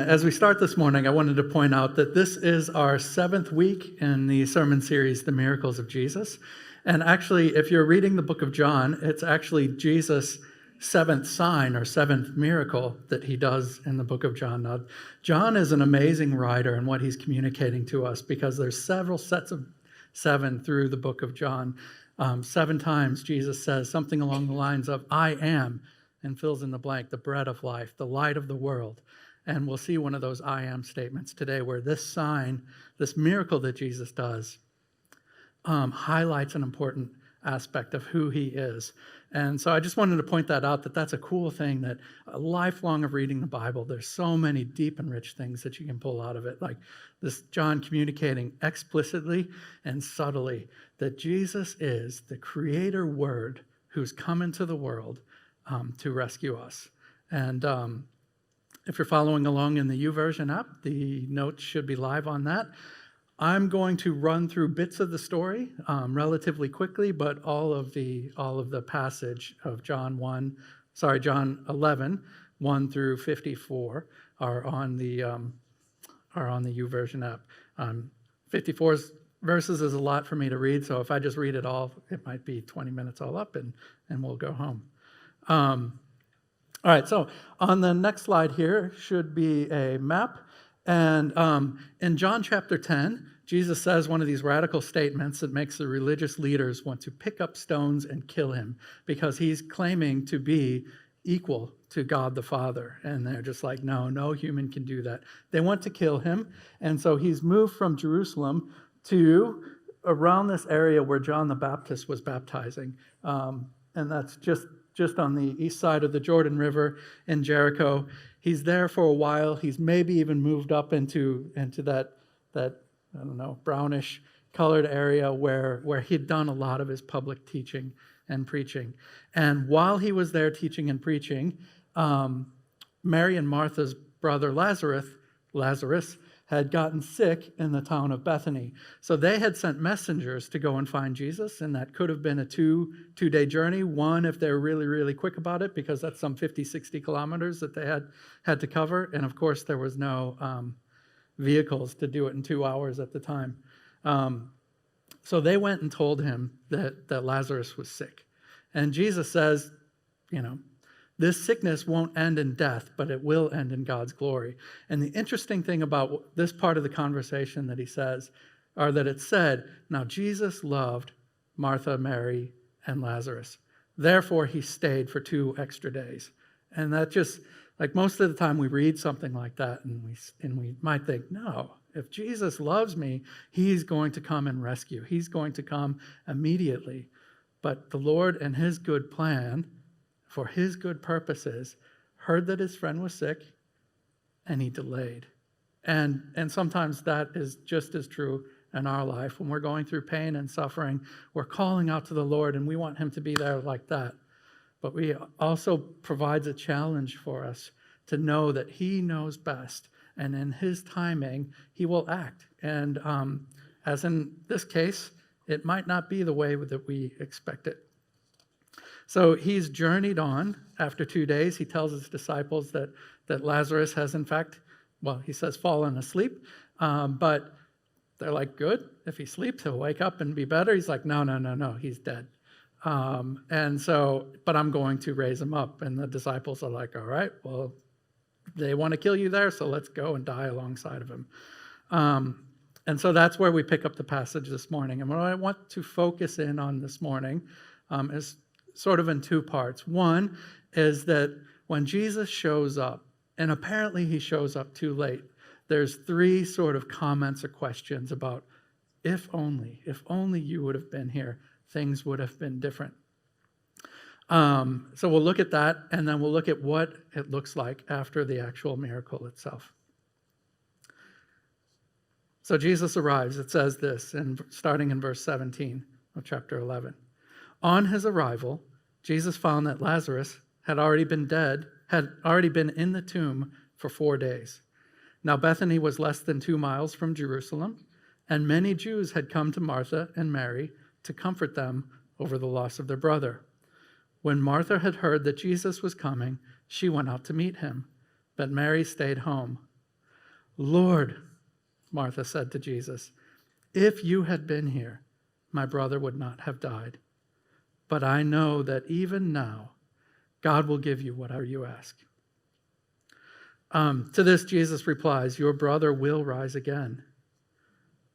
As we start this morning, I wanted to point out that this is our 7th week in the sermon series, The Miracles of Jesus. And actually, if you're reading the book of John, it's actually Jesus' 7th sign or 7th miracle that he does in the book of John. Now, John is an amazing writer in what he's communicating to us because there's several sets of 7 through the book of John. 7 times Jesus says something along the lines of, I am, and fills in the blank, the bread of life, the light of the world. And we'll see one of those I am statements today where this sign, this miracle that Jesus does, highlights an important aspect of who he is. And so I just wanted to point that out, that that's a cool thing, that a lifelong of reading the Bible, there's so many deep and rich things that you can pull out of it. Like this John communicating explicitly and subtly that Jesus is the creator word who's come into the world to rescue us. And if you're following along in the YouVersion app, the notes should be live on that. I'm going to run through bits of the story relatively quickly, but all of the passage of John 11, 1 through 54 are on the YouVersion app. 54 verses is a lot for me to read, so if I just read it all, it might be 20 minutes all up, and we'll go home. All right, so on the next slide here should be a map. And in John chapter 10, Jesus says one of these radical statements that makes the religious leaders want to pick up stones and kill him because he's claiming to be equal to God the Father. And they're just like, no human can do that. They want to kill him. And so he's moved from Jerusalem to around this area where John the Baptist was baptizing. And that's just on the east side of the Jordan River in Jericho. He's there for a while. He's maybe even moved up into that I don't know, brownish colored area where he'd done a lot of his public teaching and preaching. And while he was there teaching and preaching, Mary and Martha's brother Lazarus had gotten sick in the town of Bethany. So they had sent messengers to go and find Jesus, and that could have been a two-day journey. One, if they were really, really quick about it, because that's some 50, 60 kilometers that they had to cover. And of course, there was no vehicles to do it in 2 hours at the time. So they went and told him that Lazarus was sick. And Jesus says, this sickness won't end in death, but it will end in God's glory. And the interesting thing about this part of the conversation that he says, or that it said, now Jesus loved Martha, Mary, and Lazarus. Therefore, he stayed for 2 extra days. And that just, like most of the time we read something like that and we might think, no, if Jesus loves me, he's going to come and rescue. He's going to come immediately. But the Lord and his good plan, for his good purposes, heard that his friend was sick, and he delayed. And sometimes that is just as true in our life. When we're going through pain and suffering, we're calling out to the Lord, and we want him to be there like that. But he also provides a challenge for us to know that he knows best, and in his timing, he will act. And as in this case, it might not be the way that we expect it. So he's journeyed on. After 2 days, he tells his disciples that Lazarus has, in fact, he says fallen asleep. But they're like, good. If he sleeps, he'll wake up and be better. He's like, no, he's dead. But I'm going to raise him up. And the disciples are like, all right, well, they want to kill you there, so let's go and die alongside of him. And so that's where we pick up the passage this morning. And what I want to focus in on this morning is sort of in 2 parts. One is that when Jesus shows up, and apparently he shows up too late, there's 3 sort of comments or questions about if only you would have been here, things would have been different. So we'll look at that, and then we'll look at what it looks like after the actual miracle itself. So Jesus arrives. It says this, starting in verse 17 of chapter 11. On his arrival, Jesus found that Lazarus had already been in the tomb for 4 days. Now Bethany was less than 2 miles from Jerusalem, and many Jews had come to Martha and Mary to comfort them over the loss of their brother. When Martha had heard that Jesus was coming, she went out to meet him, but Mary stayed home. Lord, Martha said to Jesus, if you had been here, my brother would not have died. But I know that even now, God will give you whatever you ask. To this, Jesus replies, your brother will rise again.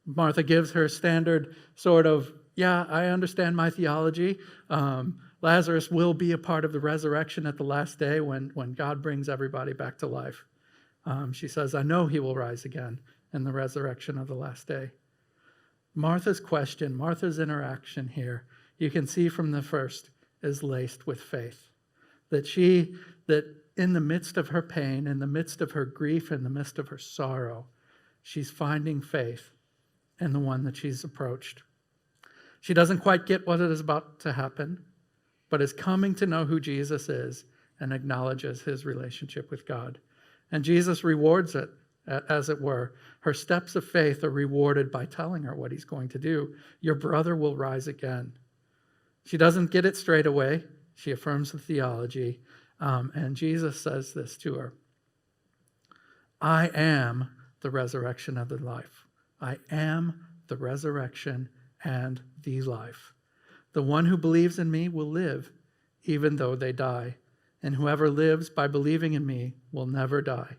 Martha gives her standard sort of, yeah, I understand my theology. Lazarus will be a part of the resurrection at the last day when God brings everybody back to life. She says, I know he will rise again in the resurrection of the last day. Martha's question, Martha's interaction here, you can see from the first, is laced with faith. That in the midst of her pain, in the midst of her grief, in the midst of her sorrow, she's finding faith in the one that she's approached. She doesn't quite get what is about to happen, but is coming to know who Jesus is and acknowledges his relationship with God. And Jesus rewards it, as it were. Her steps of faith are rewarded by telling her what he's going to do. Your brother will rise again. She doesn't get it straight away. She affirms the theology. And Jesus says this to her. I am the resurrection of the life. I am the resurrection and the life. The one who believes in me will live, even though they die. And whoever lives by believing in me will never die.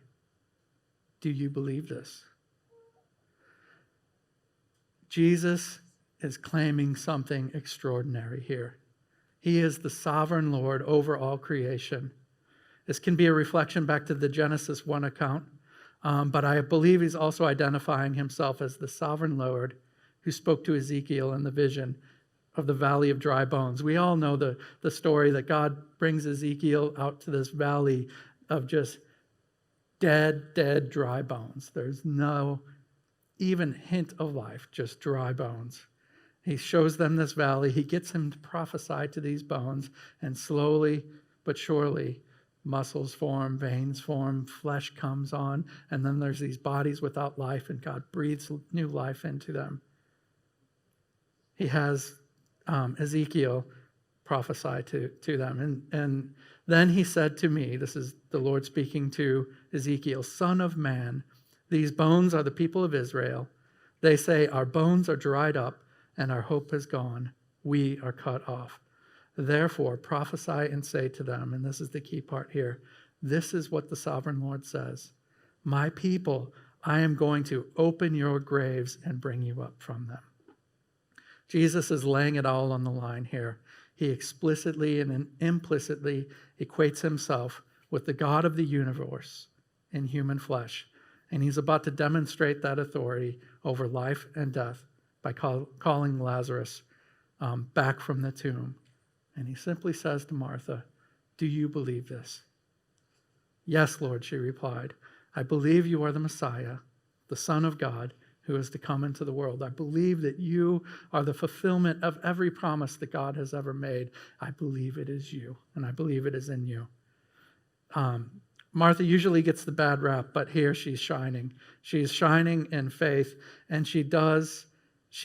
Do you believe this? Jesus is claiming something extraordinary here. He is the sovereign Lord over all creation. This can be a reflection back to the Genesis 1 account, but I believe he's also identifying himself as the sovereign Lord who spoke to Ezekiel in the vision of the valley of dry bones. We all know the story that God brings Ezekiel out to this valley of just dead, dry bones. There's no even hint of life, just dry bones. He shows them this valley. He gets him to prophesy to these bones, and slowly but surely, muscles form, veins form, flesh comes on, and then there's these bodies without life, and God breathes new life into them. He has Ezekiel prophesy to them. And then he said to me, this is the Lord speaking to Ezekiel, Son of man, these bones are the people of Israel. They say, our bones are dried up, and our hope is gone. We are cut off. Therefore, prophesy and say to them, and this is the key part here, this is what the sovereign Lord says. My people, I am going to open your graves and bring you up from them. Jesus is laying it all on the line here. He explicitly and implicitly equates himself with the God of the universe in human flesh. And he's about to demonstrate that authority over life and death by calling Lazarus back from the tomb. And he simply says to Martha, do you believe this? Yes, Lord, she replied. I believe you are the Messiah, the Son of God, who is to come into the world. I believe that you are the fulfillment of every promise that God has ever made. I believe it is you, and I believe it is in you. Martha usually gets the bad rap, but here she's shining. She's shining in faith, and she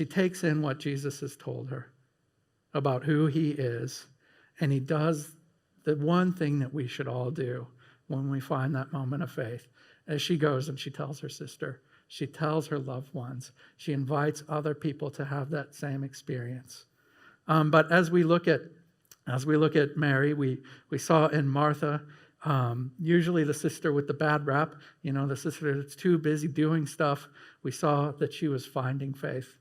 takes in what Jesus has told her about who he is, and he does the one thing that we should all do when we find that moment of faith. As she goes and she tells her sister, she tells her loved ones, she invites other people to have that same experience. But as we look at Mary, we saw in Martha, usually the sister with the bad rap, the sister that's too busy doing stuff, we saw that she was finding faith.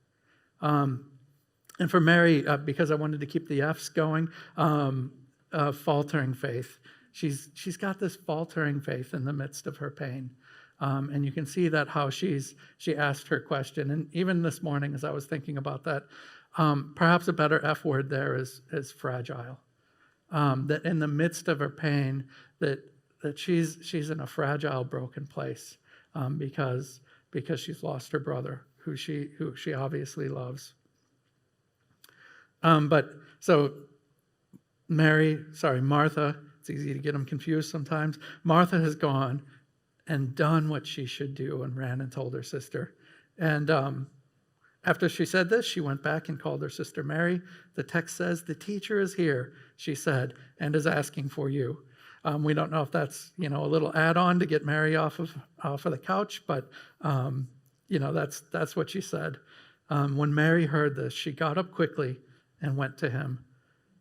And for Mary, because I wanted to keep the F's going, faltering faith. She's got this faltering faith in the midst of her pain. And you can see that how she asked her question. And even this morning, as I was thinking about that, perhaps a better F word there is fragile. that in the midst of her pain, that she's in a fragile, broken place because she's lost her brother, who she obviously loves. But so Martha, it's easy to get them confused sometimes. Martha has gone and done what she should do and ran and told her sister. And after she said this, she went back and called her sister Mary. The text says, "The teacher is here," she said, "and is asking for you." We don't know if that's, a little add-on to get Mary off of the couch, but that's what she said. When Mary heard this, she got up quickly and went to him.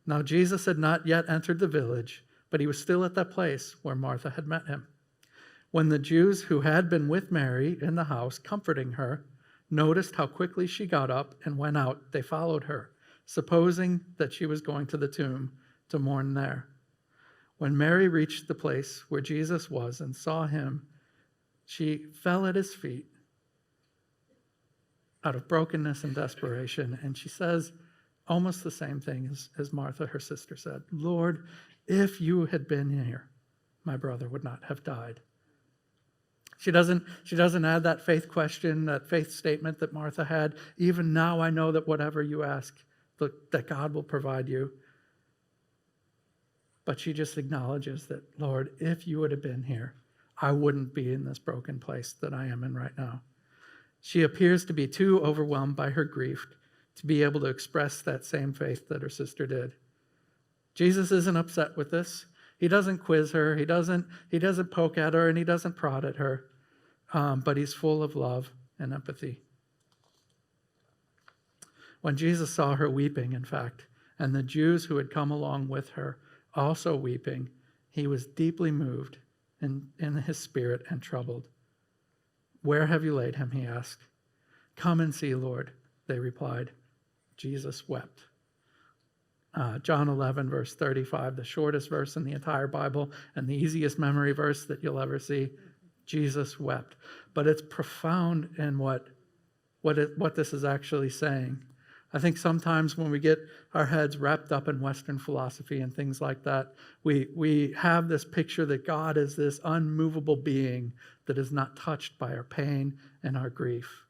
Now Jesus had not yet entered the village, but he was still at that place where Martha had met him. When the Jews who had been with Mary in the house comforting her noticed how quickly she got up and went out, they followed her, supposing that she was going to the tomb to mourn there. When Mary reached the place where Jesus was and saw him, she fell at his feet out of brokenness and desperation, and she says almost the same thing as Martha, her sister, said. "Lord, if you had been here, my brother would not have died." She doesn't add that faith question, that faith statement that Martha had. "Even now I know that whatever you ask, that God will provide you." But she just acknowledges that, "Lord, if you would have been here, I wouldn't be in this broken place that I am in right now." She appears to be too overwhelmed by her grief to be able to express that same faith that her sister did. Jesus isn't upset with this. He doesn't quiz her. He doesn't poke at her, and he doesn't prod at her. But he's full of love and empathy. When Jesus saw her weeping, in fact, and the Jews who had come along with her also weeping, he was deeply moved in his spirit and troubled. "Where have you laid him?" he asked. "Come and see, Lord," they replied. Jesus wept. John 11, verse 35, the shortest verse in the entire Bible and the easiest memory verse that you'll ever see. Jesus wept. But it's profound in what this is actually saying. I think sometimes when we get our heads wrapped up in Western philosophy and things like that, we have this picture that God is this unmovable being that is not touched by our pain and our grief.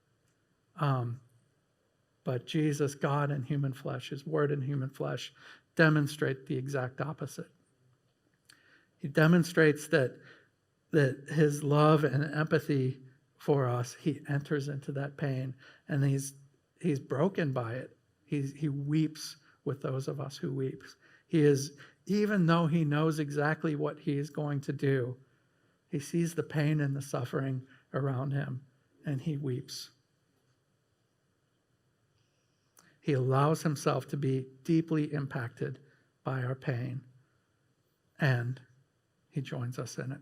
But Jesus, God in human flesh, his word in human flesh, demonstrate the exact opposite. He demonstrates that his love and empathy for us, he enters into that pain, and he's broken by it. He weeps with those of us who weeps. He is, even though he knows exactly what he is going to do, he sees the pain and the suffering around him, and he weeps. He allows himself to be deeply impacted by our pain, and he joins us in it.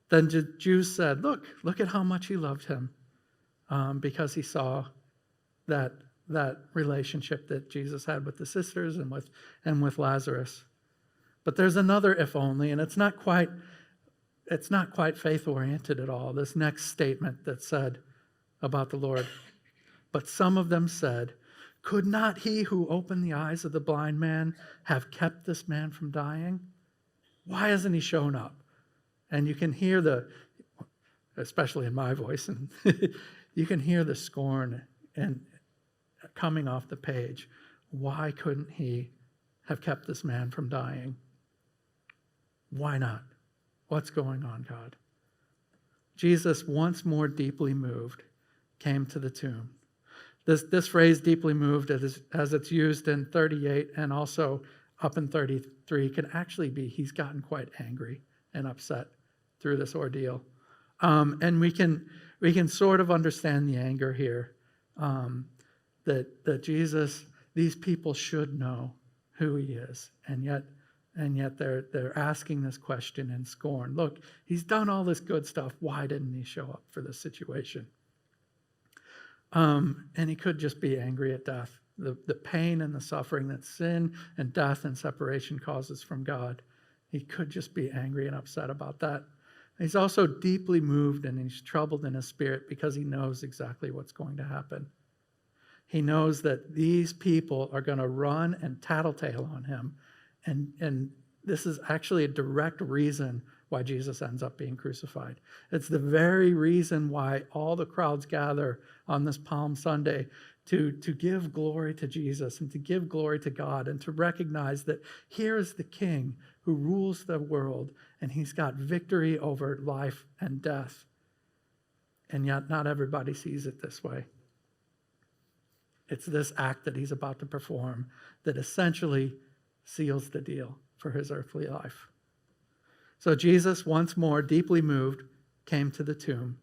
Then the Jews said, look at how much he loved him, because he saw that relationship that Jesus had with the sisters and with Lazarus. But there's another if only, and it's not quite faith-oriented at all, this next statement that's said about the Lord. But some of them said, "Could not he who opened the eyes of the blind man have kept this man from dying? Why hasn't he shown up?" And you can hear especially in my voice, and you can hear the scorn and coming off the page. Why couldn't he have kept this man from dying? Why not? What's going on, God? Jesus, once more deeply moved, came to the tomb. This phrase, deeply moved, as it's used in 38 and also up in 33, can actually be he's gotten quite angry and upset through this ordeal. And we can sort of understand the anger here, that Jesus, these people should know who he is, and yet they're asking this question in scorn. Look, he's done all this good stuff. Why didn't he show up for this situation? And he could just be angry at death, the pain and the suffering that sin and death and separation causes from God. He could just be angry and upset about that. He's also deeply moved and he's troubled in his spirit because he knows exactly what's going to happen. He knows that these people are going to run and tattletale on him. And this is actually a direct reason why Jesus ends up being crucified. It's the very reason why all the crowds gather on this Palm Sunday to give glory to Jesus and to give glory to God and to recognize that here is the King who rules the world, and he's got victory over life and death. And yet not everybody sees it this way. It's this act that he's about to perform that essentially seals the deal for his earthly life. So Jesus, once more, deeply moved, came to the tomb.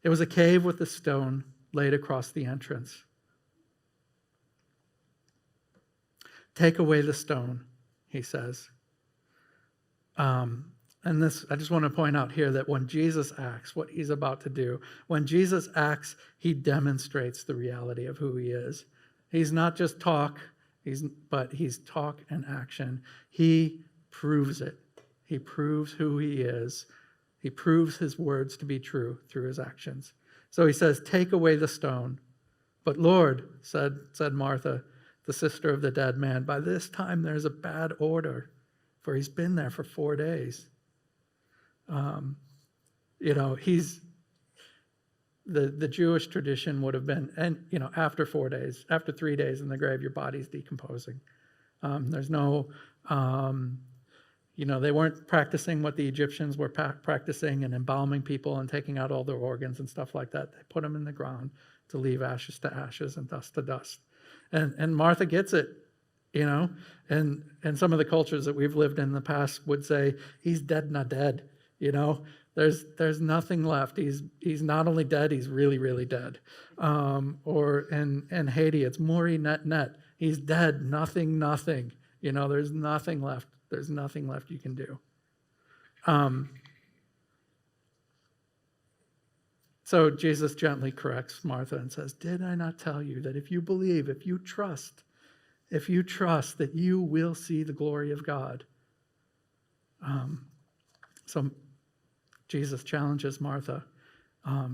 It was a cave with a stone laid across the entrance. Take away the stone, he says. And this, I just want to point out here that when Jesus acts, what he's about to do, when Jesus acts, he demonstrates the reality of who he is. He's not just talk, but he's talk and action. He proves it. He proves who he is. He proves his words to be true through his actions. So he says, take away the stone. But Lord, said Martha, the sister of the dead man, by this time there's a bad odor, for he's been there for 4 days. He's the Jewish tradition would have been, and after 4 days, after 3 days in the grave, your body's decomposing. There's no, they weren't practicing what the Egyptians were practicing and embalming people and taking out all their organs and stuff like that. They put them in the ground to leave ashes to ashes and dust to dust. And Martha gets it, and some of the cultures that we've lived in the past would say, he's dead, not dead. There's nothing left. He's not only dead, he's really, really dead. Or in Haiti, it's Mori net. He's dead, nothing. There's nothing left. There's nothing left you can do. So Jesus gently corrects Martha and says, did I not tell you that if you believe, if you trust that you will see the glory of God? So Jesus challenges Martha.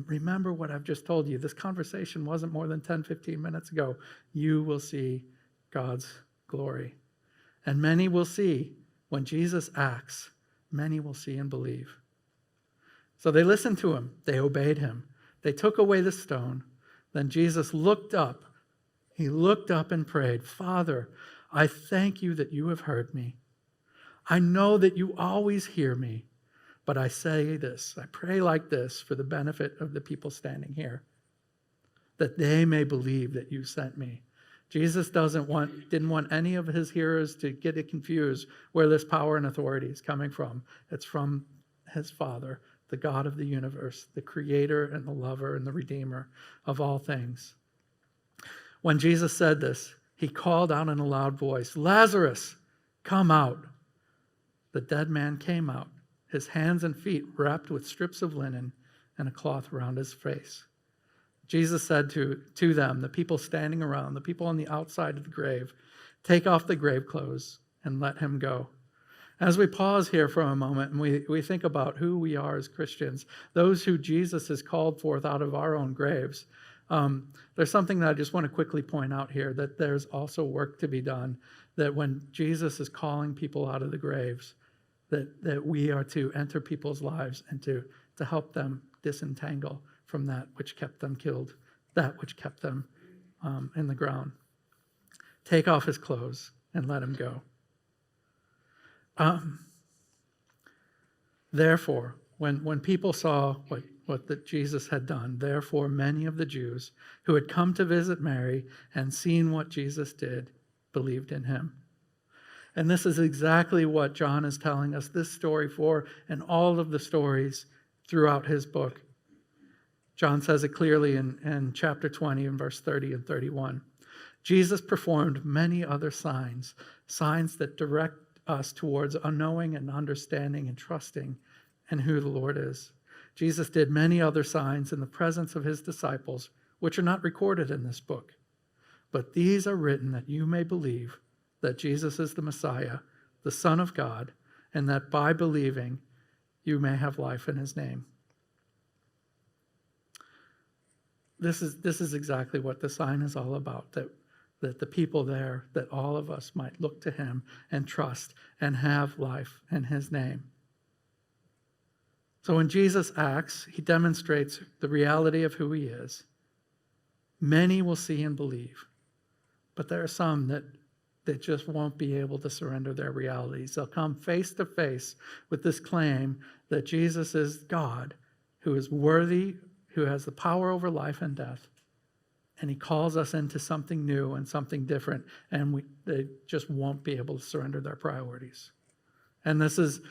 Remember what I've just told you. This conversation wasn't more than 10, 15 minutes ago. You will see God's glory. And many will see when Jesus acts, many will see and believe. So they listened to him. They obeyed him. They took away the stone. Then Jesus looked up. He looked up and prayed, Father, I thank you that you have heard me. I know that you always hear me. But I say this, I pray like this for the benefit of the people standing here, that they may believe that you sent me. Jesus didn't want any of his hearers to get it confused where this power and authority is coming from. It's from his Father, the God of the universe, the creator and the lover and the redeemer of all things. When Jesus said this, he called out in a loud voice, Lazarus, come out. The dead man came out, his hands and feet wrapped with strips of linen and a cloth around his face. Jesus said to them, the people standing around, the people on the outside of the grave, take off the grave clothes and let him go. As we pause here for a moment and we think about who we are as Christians, those who Jesus has called forth out of our own graves, there's something that I just want to quickly point out here, that there's also work to be done, that when Jesus is calling people out of the graves, that we are to enter people's lives and to help them disentangle from that which kept them killed, that which kept them in the ground. Take off his clothes and let him go. Therefore, when people saw what Jesus had done, therefore many of the Jews who had come to visit Mary and seen what Jesus did believed in him. And this is exactly what John is telling us this story for, and all of the stories throughout his book. John says it clearly in chapter 20 and verse 30 and 31. Jesus performed many other signs that direct us towards knowing and understanding and trusting in who the Lord is. Jesus did many other signs in the presence of his disciples, which are not recorded in this book. But these are written that you may believe that Jesus is the Messiah, the Son of God, and that by believing you may have life in his name. this is exactly what the sign is all about, that the people there, that all of us might look to him and trust and have life in his name. So when Jesus acts, he demonstrates the reality of who he is. Many will see and believe, but there are some that just won't be able to surrender their realities. They'll come face to face with this claim that Jesus is God, who is worthy, who has the power over life and death. And he calls us into something new and something different, and they just won't be able to surrender their priorities. And this is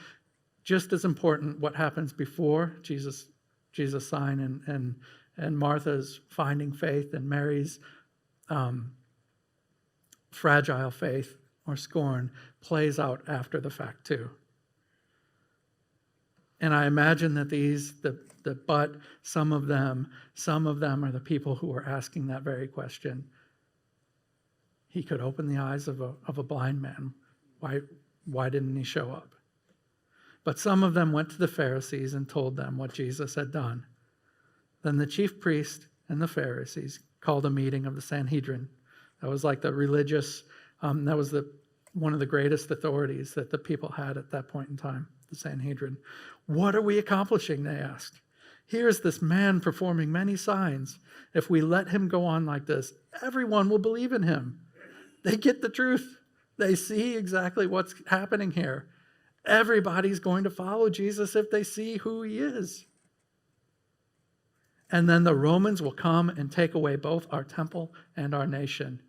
just as important what happens before Jesus' sign and Martha's finding faith and Mary's fragile faith or scorn plays out after the fact too. And I imagine that but some of them are the people who are asking that very question. He could open the eyes of a blind man. Why didn't he show up? But some of them went to the Pharisees and told them what Jesus had done. Then the chief priest and the Pharisees called a meeting of the Sanhedrin. That was like the religious, that was one of the greatest authorities that the people had at that point in time, the Sanhedrin. What are we accomplishing, they asked. Here is this man performing many signs. If we let him go on like this, everyone will believe in him. They get the truth. They see exactly what's happening here. Everybody's going to follow Jesus if they see who he is. And then the Romans will come and take away both our temple and our nation.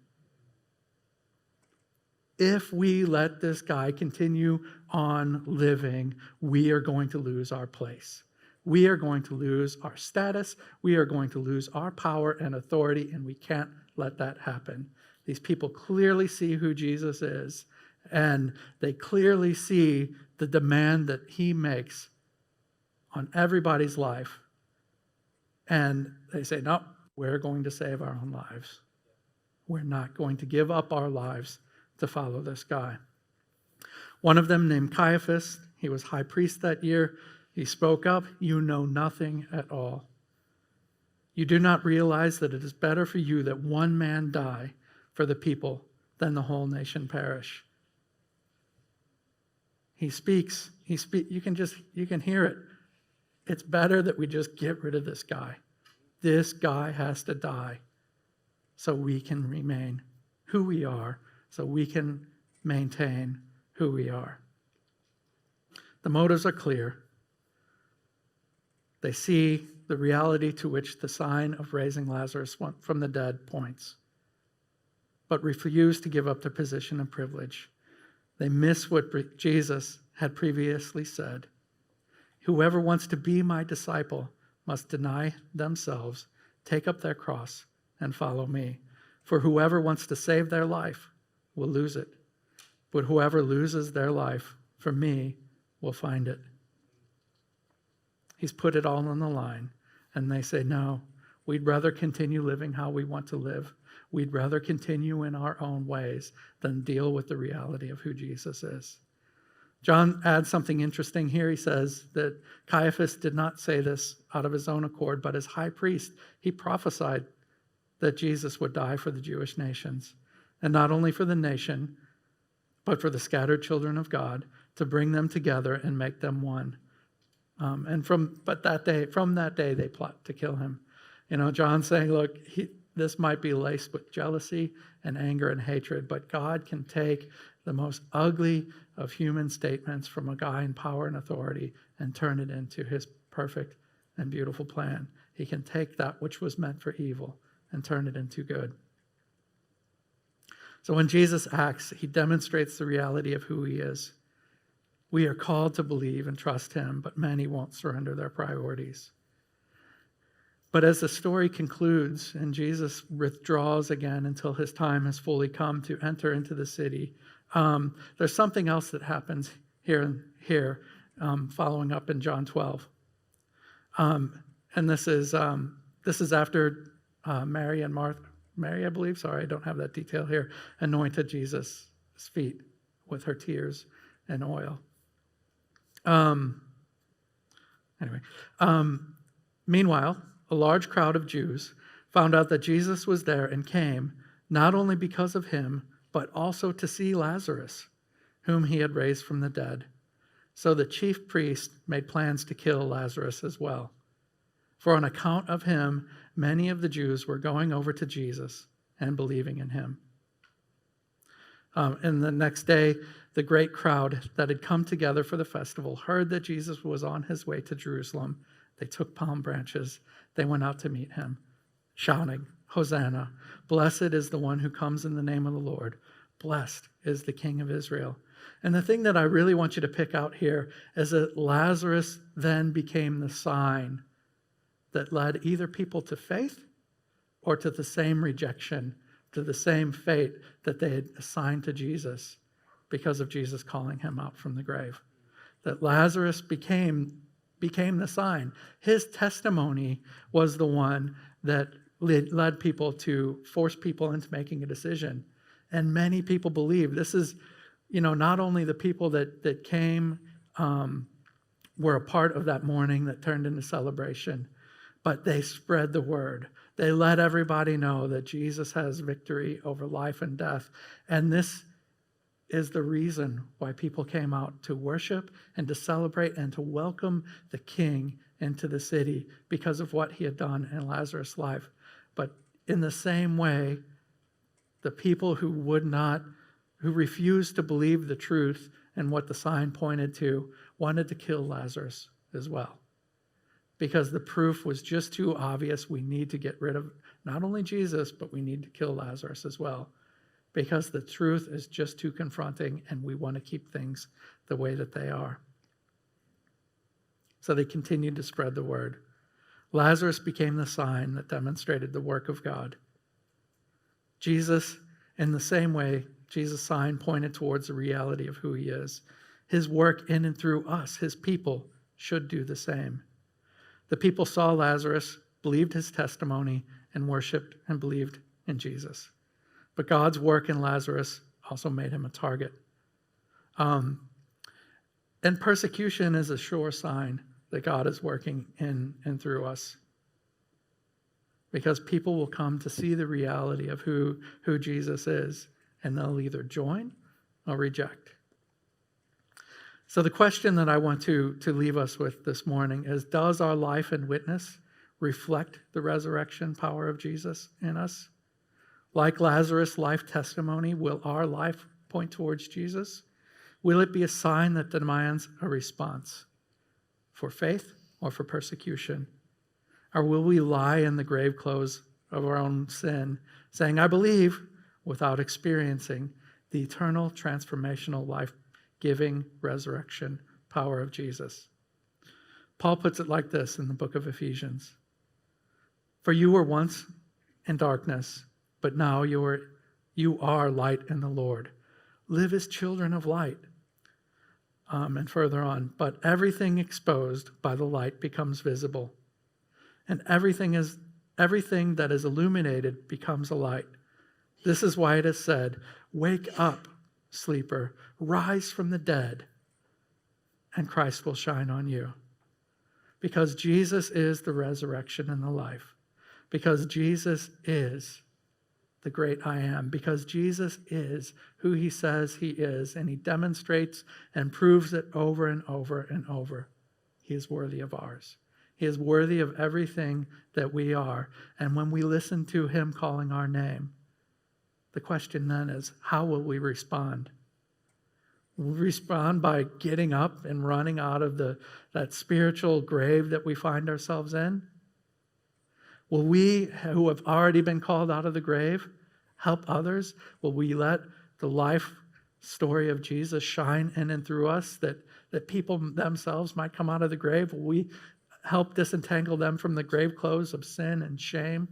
If we let this guy continue on living, we are going to lose our place. We are going to lose our status. We are going to lose our power and authority, and we can't let that happen. These people clearly see who Jesus is, and they clearly see the demand that he makes on everybody's life. And they say, no, we're going to save our own lives. We're not going to give up our lives to follow this guy. One of them, named Caiaphas, he was high priest that year. He spoke up, "You know nothing at all. You do not realize that it is better for you that one man die for the people than the whole nation perish." He speaks. You can hear it. It's better that we just get rid of this guy. This guy has to die so we can remain who we are, so we can maintain who we are. The motives are clear. They see the reality to which the sign of raising Lazarus from the dead points, but refuse to give up their position and privilege. They miss what Jesus had previously said. Whoever wants to be my disciple must deny themselves, take up their cross, and follow me. For whoever wants to save their life will lose it. But whoever loses their life for me will find it. He's put it all on the line. And they say, no, we'd rather continue living how we want to live. We'd rather continue in our own ways than deal with the reality of who Jesus is. John adds something interesting here. He says that Caiaphas did not say this out of his own accord, but as high priest, he prophesied that Jesus would die for the Jewish nations, and not only for the nation, but for the scattered children of God, to bring them together and make them one. From that day, they plot to kill him. John's saying, look, this might be laced with jealousy and anger and hatred, but God can take the most ugly of human statements from a guy in power and authority and turn it into his perfect and beautiful plan. He can take that which was meant for evil and turn it into good. So when Jesus acts, he demonstrates the reality of who he is. We are called to believe and trust him, but many won't surrender their priorities. But as the story concludes and Jesus withdraws again until his time has fully come to enter into the city, there's something else that happens here, following up in John 12. And this is after Mary and Martha, Mary, I believe, sorry, I don't have that detail here, anointed Jesus' feet with her tears and oil. Meanwhile, a large crowd of Jews found out that Jesus was there and came, not only because of him, but also to see Lazarus, whom he had raised from the dead. So the chief priest made plans to kill Lazarus as well. For on account of him, many of the Jews were going over to Jesus and believing in him. And the next day, the great crowd that had come together for the festival heard that Jesus was on his way to Jerusalem. They took palm branches. They went out to meet him, shouting, "Hosanna! Blessed is the one who comes in the name of the Lord. Blessed is the King of Israel." And the thing that I really want you to pick out here is that Lazarus then became the sign that led either people to faith or to the same rejection, to the same fate that they had assigned to Jesus because of Jesus calling him out from the grave. That Lazarus became the sign. His testimony was the one that led people to force people into making a decision. And many people believe this is, not only the people that came were a part of that mourning that turned into celebration, but they spread the word. They let everybody know that Jesus has victory over life and death. And this is the reason why people came out to worship and to celebrate and to welcome the King into the city because of what he had done in Lazarus' life. But in the same way, the people who refused to believe the truth and what the sign pointed to wanted to kill Lazarus as well. Because the proof was just too obvious. We need to get rid of not only Jesus, but we need to kill Lazarus as well. Because the truth is just too confronting and we want to keep things the way that they are. So they continued to spread the word. Lazarus became the sign that demonstrated the work of God. Jesus, in the same way, Jesus' sign pointed towards the reality of who he is. His work in and through us, his people, should do the same. The people saw Lazarus, believed his testimony, and worshiped and believed in Jesus. But God's work in Lazarus also made him a target. And persecution is a sure sign that God is working in and through us. Because people will come to see the reality of who Jesus is, and they'll either join or reject. So the question that I want to leave us with this morning is, does our life and witness reflect the resurrection power of Jesus in us? Like Lazarus' life testimony, will our life point towards Jesus? Will it be a sign that demands a response for faith or for persecution? Or will we lie in the grave clothes of our own sin, saying, "I believe," without experiencing the eternal, transformational, life-giving resurrection power of Jesus? Paul puts it like this in the book of Ephesians. "For you were once in darkness, but now you are light in the Lord. Live as children of light." And further on, "But everything exposed by the light becomes visible, and everything that is illuminated becomes a light. This is why it is said, 'Wake up, sleeper, rise from the dead, and Christ will shine on you.'" Because Jesus is the resurrection and the life. Because Jesus is the great I am. Because Jesus is who he says he is, and he demonstrates and proves it over and over and over. He is worthy of ours. He is worthy of everything that we are. And when we listen to him calling our name, the question then is, how will we respond? Will we respond by getting up and running out of that spiritual grave that we find ourselves in? Will we, who have already been called out of the grave, help others? Will we let the life story of Jesus shine in and through us, that people themselves might come out of the grave? Will we help disentangle them from the grave clothes of sin and shame?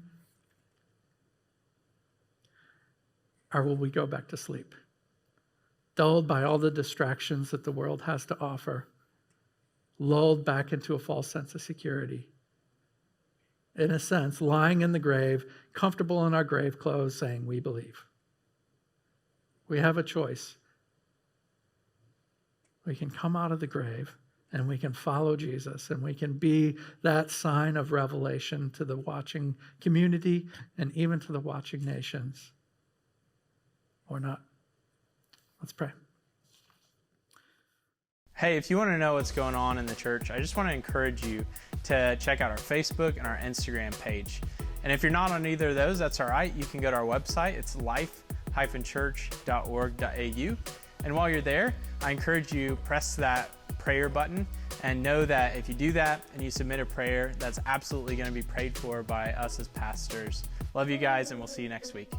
Or will we go back to sleep, dulled by all the distractions that the world has to offer, lulled back into a false sense of security? In a sense, lying in the grave, comfortable in our grave clothes, saying, "We believe." We have a choice. We can come out of the grave and we can follow Jesus, and we can be that sign of revelation to the watching community and even to the watching nations. Or not. Let's pray. Hey, if you want to know what's going on in the church, I just want to encourage you to check out our Facebook and our Instagram page. And if you're not on either of those, that's all right. You can go to our website. It's life-church.org.au. And while you're there, I encourage you press that prayer button and know that if you do that and you submit a prayer, that's absolutely going to be prayed for by us as pastors. Love you guys, and we'll see you next week.